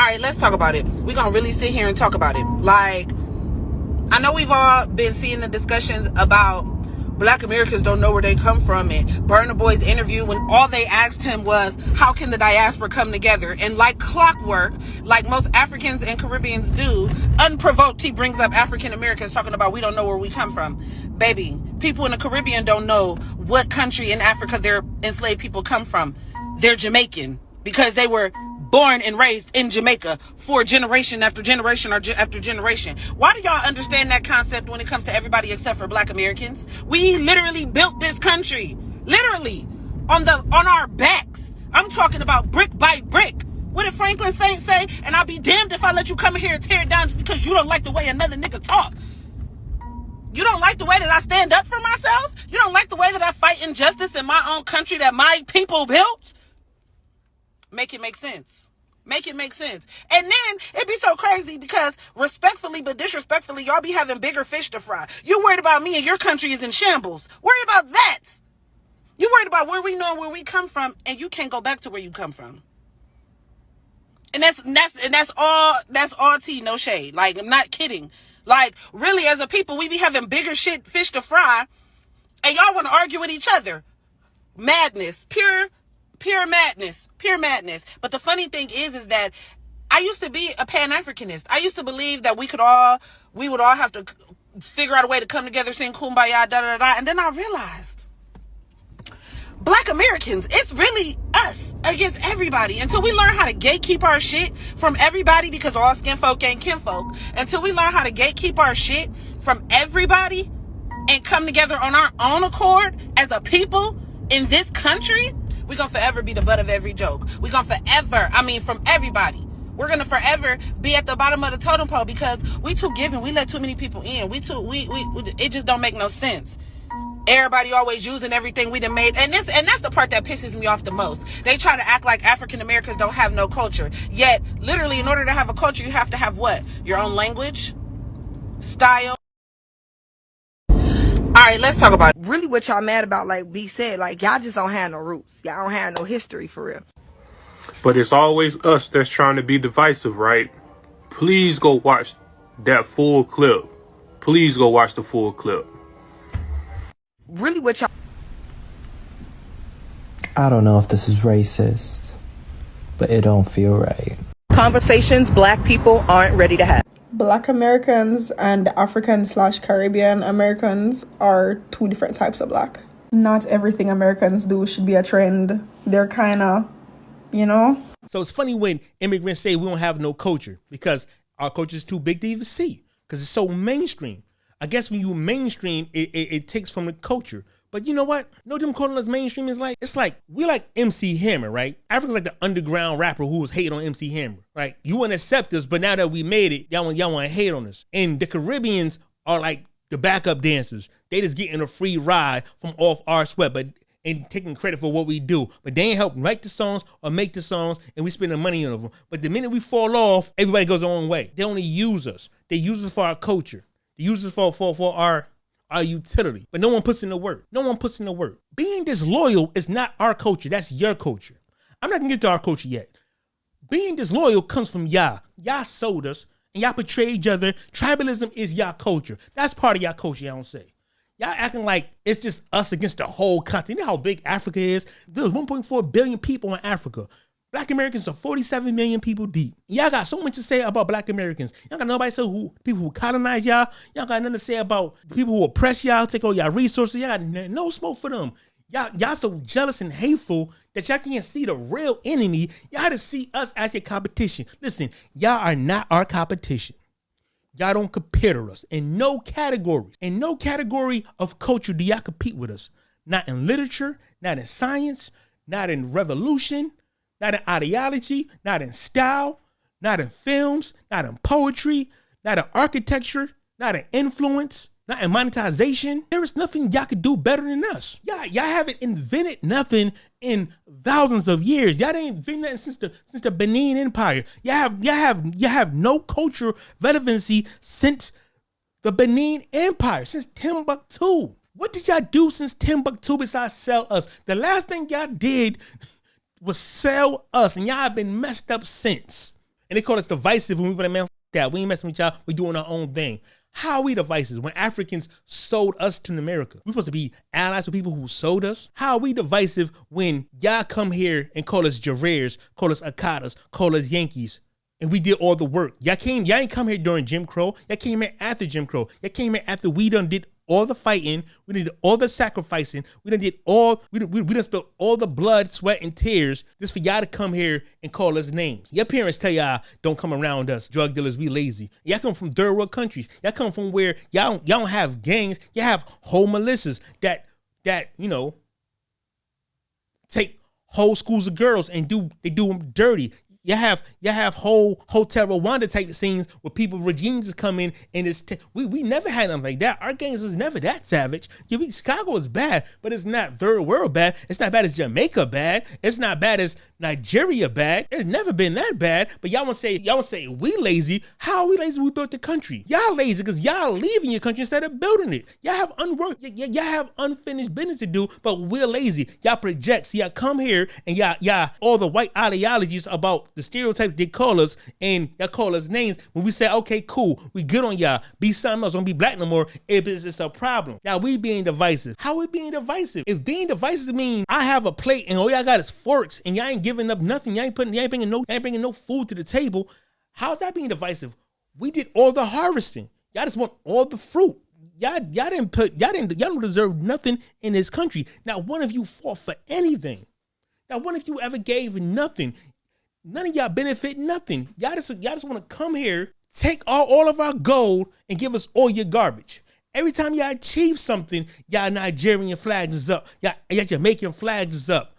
right, let's talk about it. We're going to really sit here and talk about it. Like, I know we've all been seeing the discussions about Black Americans don't know where they come from, and Burna Boy's interview when all they asked him was, how can the diaspora come together? And like clockwork, like most Africans and Caribbeans do, unprovoked, he brings up African Americans talking about we don't know where we come from. Baby, people in the Caribbean don't know what country in Africa their enslaved people come from. They're Jamaican because they were born and raised in Jamaica for generation after generation after generation. Why do y'all understand that concept when it comes to everybody except for Black Americans? We literally built this country, literally, on our backs. I'm talking about brick by brick. What did Franklin Saint say? And I'll be damned if I let you come in here and tear it down just because you don't like the way another nigga talk. You don't like the way that I stand up for myself? You don't like the way that I fight injustice in my own country that my people built? Make it make sense. Make it make sense. And then it'd be so crazy because respectfully but disrespectfully, y'all be having bigger fish to fry. You're worried about me and your country is in shambles. Worry about that. You're worried about where we know where we come from, and you can't go back to where you come from. And that's all tea, no shade. Like, I'm not kidding. Like, really, as a people, we be having bigger fish to fry, and y'all want to argue with each other. Madness. Pure madness. But the funny thing is that I used to be a Pan-Africanist. I used to believe that we would all have to figure out a way to come together, sing kumbaya, da-da-da-da. And then I realized, Black Americans, it's really us against everybody. Until we learn how to gatekeep our shit from everybody, because all skin folk ain't kinfolk, until we learn how to gatekeep our shit from everybody and come together on our own accord as a people in this country, we're going to forever be the butt of every joke. We're going to forever, from everybody. We're going to forever be at the bottom of the totem pole because we too giving. We let too many people in. It just don't make no sense. Everybody always using everything we done made. And that's the part that pisses me off the most. They try to act like African Americans don't have no culture. Yet, literally, in order to have a culture, you have to have what? Your own language, style. All right, let's talk about it. Really what y'all mad about, like B said, like y'all just don't have no roots. Y'all don't have no history for real. But it's always us that's trying to be divisive, right? Please go watch that full clip. Please go watch the full clip. Really what y'all... I don't know if this is racist, but it don't feel right. Conversations Black people aren't ready to have. Black Americans and African/Caribbean Americans are two different types of black. Not everything Americans do should be a trend. They're kind of, So it's funny when immigrants say we don't have no culture because our culture is too big to even see because it's so mainstream. I guess when you mainstream, it takes from the culture. But you know what? You know what them calling us mainstream is like? It's like, we like MC Hammer, right? Africa's like the underground rapper who was hating on MC Hammer, right? You wouldn't accept us, but now that we made it, y'all want to hate on us. And the Caribbeans are like the backup dancers. They just getting a free ride from off our sweat, and taking credit for what we do. But they ain't help write the songs or make the songs, and we spending money on them. But the minute we fall off, everybody goes their own way. They only use us. They use us for our culture. They use us for our utility, but no one puts in the work. Being disloyal is not our culture. That's your culture. I'm not gonna get to our culture yet. Being disloyal comes from y'all. Y'all sold us and y'all portray each other. Tribalism is y'all culture. That's part of y'all culture, y'all don't say. Y'all acting like it's just us against the whole continent. You know how big Africa is? There's 1.4 billion people in Africa. Black Americans are 47 million people deep. Y'all got so much to say about Black Americans. Y'all got nobody to say people who colonize y'all. Y'all got nothing to say about the people who oppress y'all, take all y'all resources. Y'all got no smoke for them. Y'all so jealous and hateful that y'all can't see the real enemy. Y'all to see us as your competition. Listen, y'all are not our competition. Y'all don't compare to us in no categories. In no category of culture do y'all compete with us. Not in literature, not in science, not in revolution, not in ideology, not in style, not in films, not in poetry, not in architecture, not in influence, not in monetization. There is nothing y'all could do better than us. Y'all haven't invented nothing in thousands of years. Y'all didn't invent nothing since the Benin Empire. Y'all have no cultural relevancy since the Benin Empire, since Timbuktu. What did y'all do since Timbuktu besides sell us? The last thing y'all did was sell us, and y'all have been messed up since. And they call us divisive when we be like, man, that we ain't messing with y'all. We doing our own thing. How are we divisive when Africans sold us to America? We supposed to be allies with people who sold us? How are we divisive when y'all come here and call us Jarreers, call us Akatas, call us Yankees, and we did all the work? Y'all ain't come here during Jim Crow. Y'all came here after Jim Crow. Y'all came here after we done did all the fighting, we did all the sacrificing, we done spilled all the blood, sweat, and tears just for y'all to come here and call us names. Your parents tell y'all don't come around us, drug dealers, we lazy. Y'all come from third world countries. Y'all come from where y'all don't have gangs. Y'all have whole militias that take whole schools of girls and they do them dirty. You have whole Hotel Rwanda type scenes where regimes come in and we never had nothing like that. Our gangs was never that savage. Chicago is bad, but it's not third world bad. It's not bad as Jamaica bad. It's not bad as Nigeria bad. It's never been that bad. But y'all want to say we lazy. How are we lazy? We built the country. Y'all lazy because y'all leaving your country instead of building it. Y'all have y'all have unfinished business to do, but we're lazy. Y'all project. So y'all come here and y'all all the white ideologies about the stereotypes they call us, and y'all call us names. When we say, okay, cool, we good on y'all, be something else, don't be black no more, it's a problem. Now we being divisive. How we being divisive? If being divisive means I have a plate and all y'all got is forks and y'all ain't giving up nothing, y'all ain't bringing no food to the table, how's that being divisive? We did all the harvesting. Y'all just want all the fruit. Y'all don't deserve nothing in this country. Not one of you fought for anything. Not one of you ever gave nothing. None of y'all benefit nothing. Y'all just want to come here, take all of our gold, and give us all your garbage. Every time y'all achieve something, y'all Nigerian flags is up. Y'all Jamaican flags is up.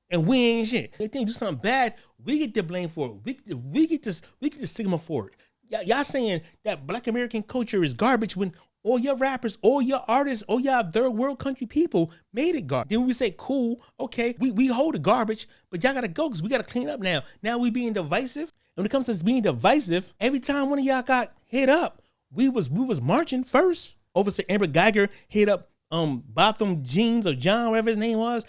And we ain't shit. If they do something bad, we get the blame for it. We get the stigma for it. Y'all saying that Black American culture is garbage when all your rappers, all your artists, all y'all third world country people made it garbage. Then we say, cool, okay, we hold the garbage, but y'all gotta go because we gotta clean up now. Now we being divisive. And when it comes to being divisive, every time one of y'all got hit up, we was marching first. Officer Amber Geiger hit up Botham Jeans or John, whatever his name was.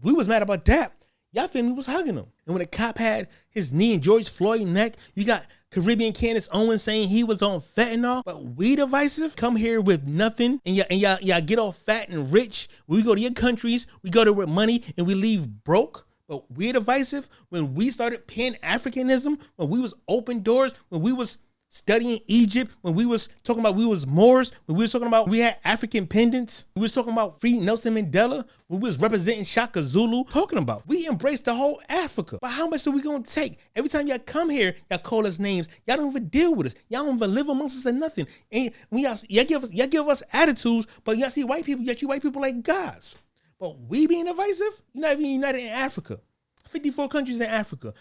We was mad about that. Y'all family was hugging him. And when the cop had his knee in George Floyd's neck, you got Caribbean Candace Owens saying he was on fentanyl. But we divisive, come here with nothing, and y'all get all fat and rich. When we go to your countries, we go there with money, and we leave broke. But we're divisive when we started Pan-Africanism, when we was open doors, when we was studying Egypt, when we was talking about we was Moors, when we was talking about we had African pendants, we was talking about free Nelson Mandela, when we was representing Shaka Zulu, talking about we embraced the whole Africa. But how much are we gonna take? Every time y'all come here, y'all call us names. Y'all don't even deal with us. Y'all don't even live amongst us or nothing. And when y'all give us attitudes, but y'all see white people, y'all treat white people like gods. But we being divisive, you're not even united in Africa. 54 countries in Africa.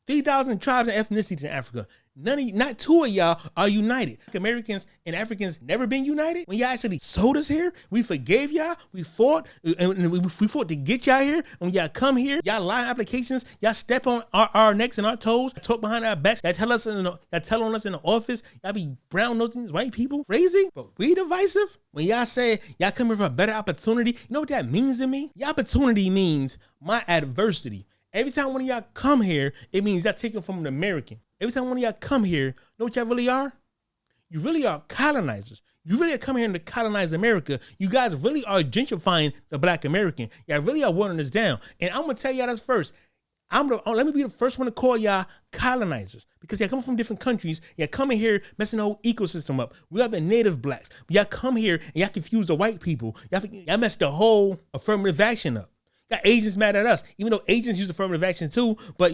3,000 tribes and ethnicities in Africa. Not two of y'all are united. Americans and Africans never been united. When y'all actually sold us here, we forgave y'all. We fought, and we fought to get y'all here. And when y'all come here, y'all lie applications. Y'all step on our necks and our toes. Talk behind our backs. Y'all tell on us in the office. Y'all be brown nosing these white people. Crazy, but we divisive. When y'all say y'all come here for a better opportunity, you know what that means to me? Your opportunity means my adversity. Every time one of y'all come here, it means y'all taking from an American. Every time one of y'all come here, you know what y'all really are? You really are colonizers. You really are coming here to colonize America. You guys really are gentrifying the Black American. Y'all really are watering us down. And I'm going to tell y'all this first. Let me be the first one to call y'all colonizers because y'all come from different countries. Y'all coming here messing the whole ecosystem up. We are the native blacks. Y'all come here and y'all confuse the white people. Y'all mess the whole affirmative action up. Got Asians mad at us, even though Asians use affirmative action too, but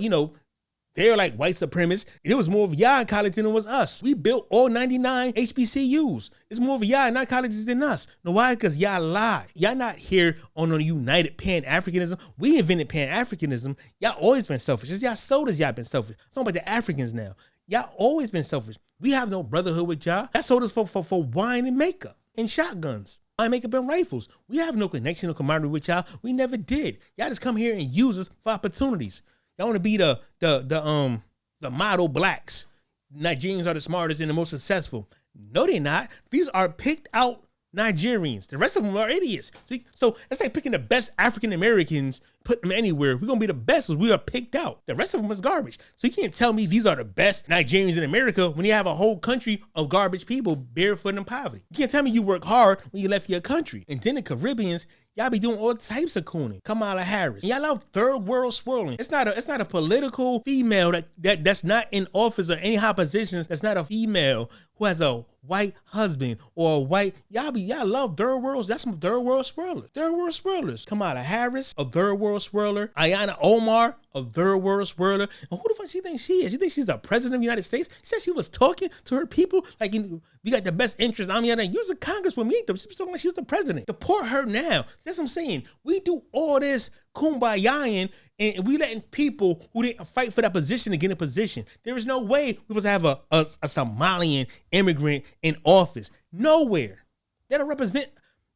they're like white supremacists. It was more of y'all in college than it was us. We built all 99 HBCUs. It's more of y'all in our colleges than us. Know why? Because y'all lie. Y'all not here on a united Pan-Africanism. We invented Pan-Africanism. Y'all always been selfish. It's y'all sold us, y'all been selfish. It's about the Africans now. Y'all always been selfish. We have no brotherhood with y'all. Y'all sold us for wine and makeup and shotguns. I makeup and rifles. We have no connection or camaraderie with y'all. We never did. Y'all just come here and use us for opportunities. Y'all want to be the model blacks. Nigerians are the smartest and the most successful. No, they're not. These are picked out Nigerians. The rest of them are idiots. See? So it's like picking the best African Americans, put them anywhere. We're gonna be the best because we are picked out. The rest of them is garbage. So you can't tell me these are the best Nigerians in America when you have a whole country of garbage people barefoot in poverty. You can't tell me you work hard when you left your country. And then the Caribbeans, y'all be doing all types of cooning. Kamala Harris. Y'all love third world swirling. It's not a political female that's not in office or any high positions. That's not a female who has a white husband or a white. Y'all love third worlds. That's some third world swirlers. Third world swirlers. Kamala Harris, a third world swirler. Ayana Omar, a third world swirler. And who the fuck she thinks she is? She thinks she's the president of the United States? She said she was talking to her people like we got the best interest. I mean, you was a congresswoman. She was talking like she was the president. Deport her now. That's what I'm saying. We do all this kumbayaing and we letting people who didn't fight for that position to get in position. There is no way we supposed to have a Somalian immigrant in office. Nowhere. They don't represent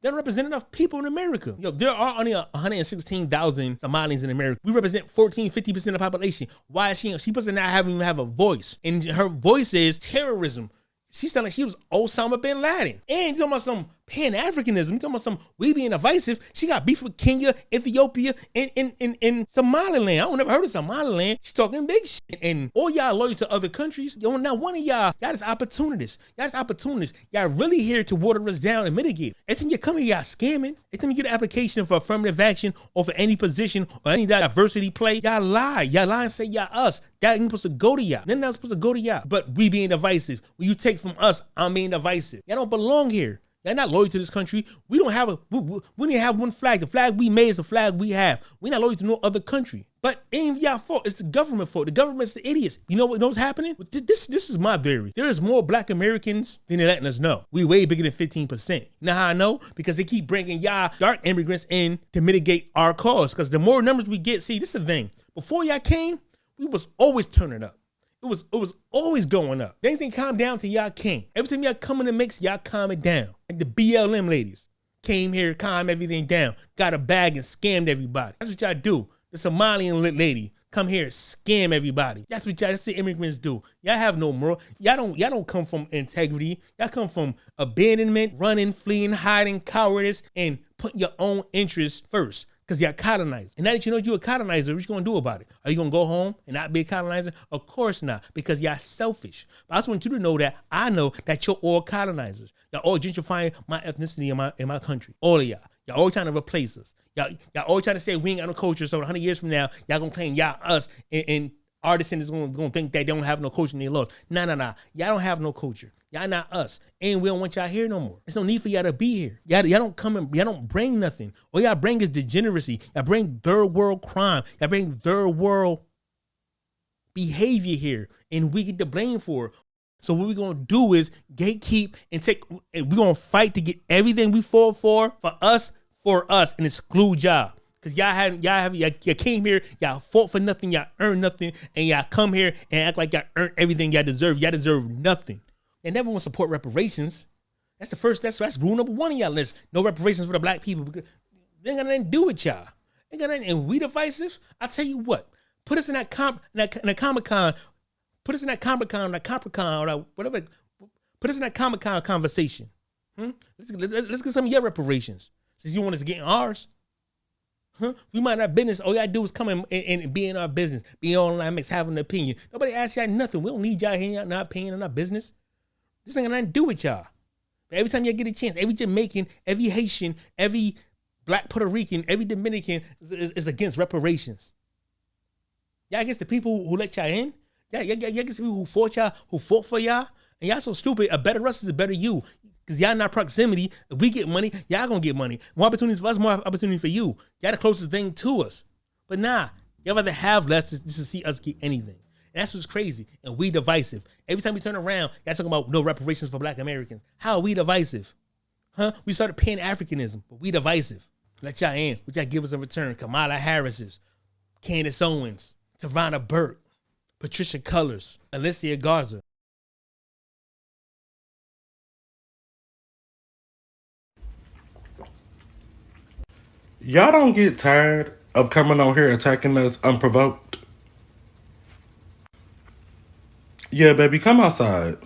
enough people in America. There are only 116,000 Somalis in America. We represent 14-50% of the population. Why is she supposed to not even have a voice? And her voice is terrorism. She sounded like she was Osama bin Laden. And you talking about some Pan-Africanism. You talking about some we being divisive. She got beef with Kenya, Ethiopia, and Somaliland. I don't never heard of Somaliland. She's talking big shit. And all y'all loyal to other countries. Now one of y'all just opportunists. Y'all really here to water us down and mitigate. Every time you come here, y'all scamming. Every time you get an application for affirmative action or for any position or any diversity play, y'all lie. Y'all lie and say y'all us. That ain't supposed to go to y'all. Then that's supposed to go to y'all. But we being divisive. When you take from us, I'm being divisive. Y'all don't belong here. Y'all not loyal to this country. We don't have we only have one flag. The flag we made is the flag we have. We're not loyal to no other country. But it ain't y'all fault. It's the government fault. The government's the idiots. You know what's happening? This is my theory. There is more black Americans than they're letting us know. We way bigger than 15%. You know how I know? Because they keep bringing y'all dark immigrants in to mitigate our cause. Because the more numbers we get, see, this is the thing. Before y'all came, we was always turning up. It was always going up. Things didn't calm down till y'all came. Every time y'all come in the mix, y'all calm it down. Like the BLM ladies came here, calm everything down, got a bag and scammed everybody. That's what y'all do. The Somalian lady come here, scam everybody. That's what the immigrants do. Y'all have no moral. Y'all don't come from integrity. Y'all come from abandonment, running, fleeing, hiding, cowardice, and putting your own interests first. Because you're a colonizer. And now that you know you're a colonizer, what you gonna do about it? Are you gonna go home and not be a colonizer? Of course not, because you're selfish. But I just want you to know that I know that you're all colonizers. Y'all all gentrifying my ethnicity in my country. All of y'all. Y'all all trying to replace us. Y'all all trying to say we ain't got no culture, so 100 years from now, y'all gonna claim y'all us and our descendants gonna think that they don't have no culture and they lost. Nah. Y'all don't have no culture. Y'all not us. And we don't want y'all here no more. There's no need for y'all to be here. Y'all don't come and y'all don't bring nothing. All y'all bring is degeneracy. Y'all bring third world crime. Y'all bring third world behavior here. And we get the blame for it. So what we're gonna do is gatekeep and we're gonna fight to get everything we fought for us, and exclude y'all. Cause y'all came here, y'all fought for nothing, y'all earned nothing, and y'all come here and act like y'all earned everything y'all deserve. Y'all deserve nothing. And never want to support reparations. That's rule number one on y'all list. No reparations for the black people because they ain't got nothing to do with y'all. Ain't got nothing. And we divisive. I tell you what, put us in that Comic-Con. Put us in that Comic-Con, or whatever. Put us in that Comic-Con conversation. Let's get some of your reparations since you want us to get in ours. We mind our business. All y'all do is come and be in our business. Be online mix, have an opinion. Nobody asks y'all nothing. We don't need y'all hearing out our opinion in our business. This ain't got nothing to do with y'all. But every time y'all get a chance, every Jamaican, every Haitian, every Black Puerto Rican, every Dominican is against reparations. Y'all against the people who let y'all in? Y'all against the people who fought for y'all? And y'all so stupid. A better us is a better you. Because y'all not proximity. If we get money, y'all gonna get money. More opportunities for us, more opportunity for you. Y'all the closest thing to us. But nah, y'all rather have less just to see us get anything. And that's what's crazy. And we divisive. Every time we turn around, y'all talking about no reparations for black Americans. How are we divisive? We started Pan-Africanism, but we divisive. Let y'all in. What y'all give us in return? Kamala Harris's, Candace Owens, Savannah Burke, Patricia Cullors, Alicia Garza. Y'all don't get tired of coming on here attacking us unprovoked? Yeah, baby, come outside.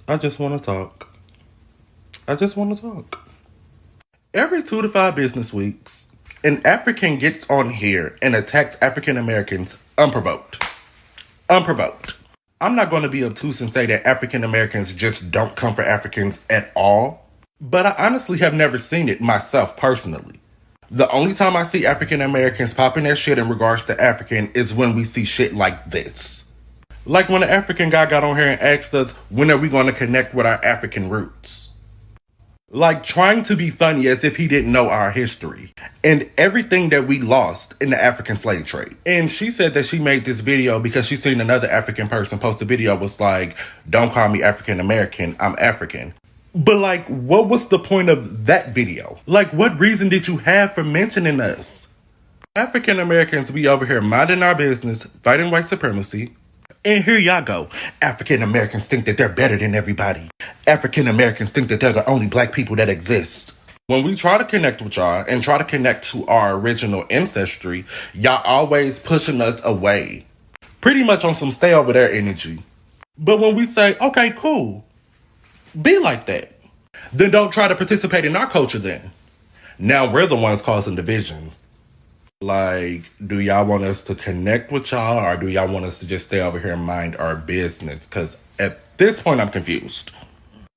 I just want to talk. Every 2 to 5 business weeks, An African gets on here and attacks African Americans unprovoked. Unprovoked. I'm not going to be obtuse and say that African Americans just don't come for Africans at all, but I honestly have never seen it myself personally. The only time I see African Americans popping their shit in regards to African is when we see shit like this. Like when an African guy got on here and asked us, when are we going to connect with our African roots? Like trying to be funny as if he didn't know our history and everything that we lost in the African slave trade. And she said that she made this video because she seen another African person post a video was like, don't call me African American, I'm African. But like, what was the point of that video? Like, what reason did you have for mentioning us? African Americans be over here minding our business, fighting white supremacy. And here y'all go. African Americans think that they're better than everybody. African Americans think that they're the only black people that exist. When we try to connect with y'all and try to connect to our original ancestry, y'all always pushing us away. Pretty much on some stay over there energy. But when we say, okay, cool, be like that, then don't try to participate in our culture then. Now we're the ones causing division. Like, do y'all want us to connect with y'all or do y'all want us to just stay over here and mind our business? Because at this point, I'm confused.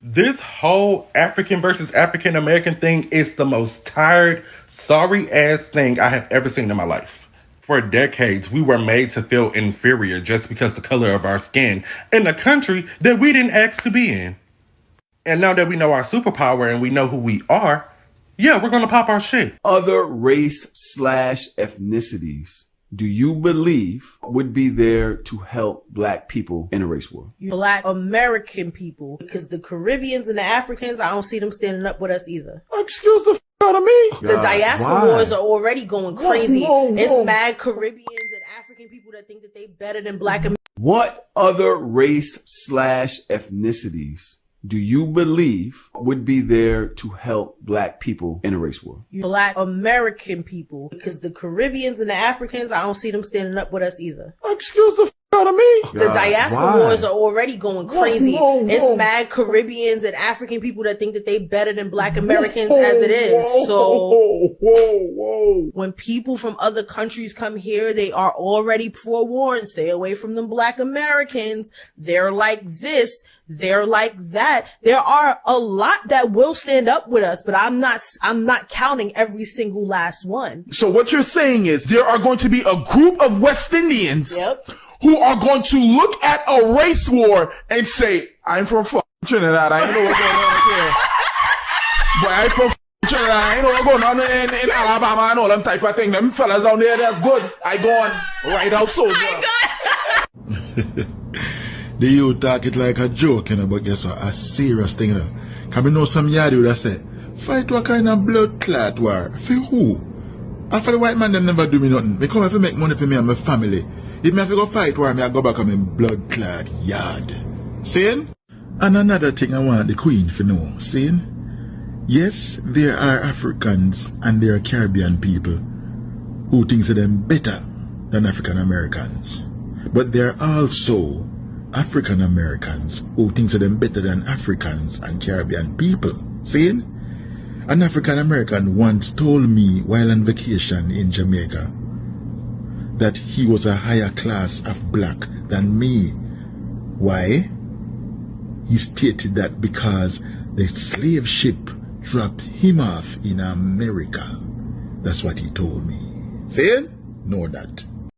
This whole African versus African American thing is the most tired, sorry ass thing I have ever seen in my life. For decades, we were made to feel inferior just because the color of our skin in a country that we didn't ask to be in. And now that we know our superpower and we know who we are, yeah, we're gonna pop our shit. Other race/ethnicities do you believe would be there to help black people in a race war? Black American people, because the Caribbeans and the Africans, I don't see them standing up with us either. Excuse the out of me. The diaspora wars are already going crazy. It's mad Caribbeans and African people that think that they better than black Americans. What other race/ethnicities do you believe would be there to help black people in a race war? Black American people, because the Caribbeans and the Africans, I don't see them standing up with us either. Excuse the out of me. The diaspora wars are already going crazy. It's mad Caribbeans and African people that think that they better than black Americans as it is. So when people from other countries come here, they are already forewarned. Stay away from them black Americans. They're like this. They're like that. There are a lot that will stand up with us, but I'm not counting every single last one. So what you're saying is there are going to be a group of West Indians who are going to look at a race war and say, I'm from Trinidad. I know what's going on here. But I'm from Trinidad. I know what's going on in Alabama and all them type of thing. Them fellas down there, that's good. I go on right out soldier. The youth talk it like a joke, you know, but guess what? A serious thing, you know. Can we know some yardie would have said, fight what kind of blood clot war? For who? And for the white man, them never do me nothing. They come here to make money for me and my family. If me have to go fight war, me I go back on my blood clot yard. Saying? And another thing I want the Queen to know, saying? Yes, there are Africans and there are Caribbean people who think that them better than African Americans. But there are also African Americans who think that them better than Africans and Caribbean people. Saying? An African American once told me while on vacation in Jamaica that he was a higher class of black than me. Why? He stated that because the slave ship dropped him off in America. That's what he told me. Saying? Know that.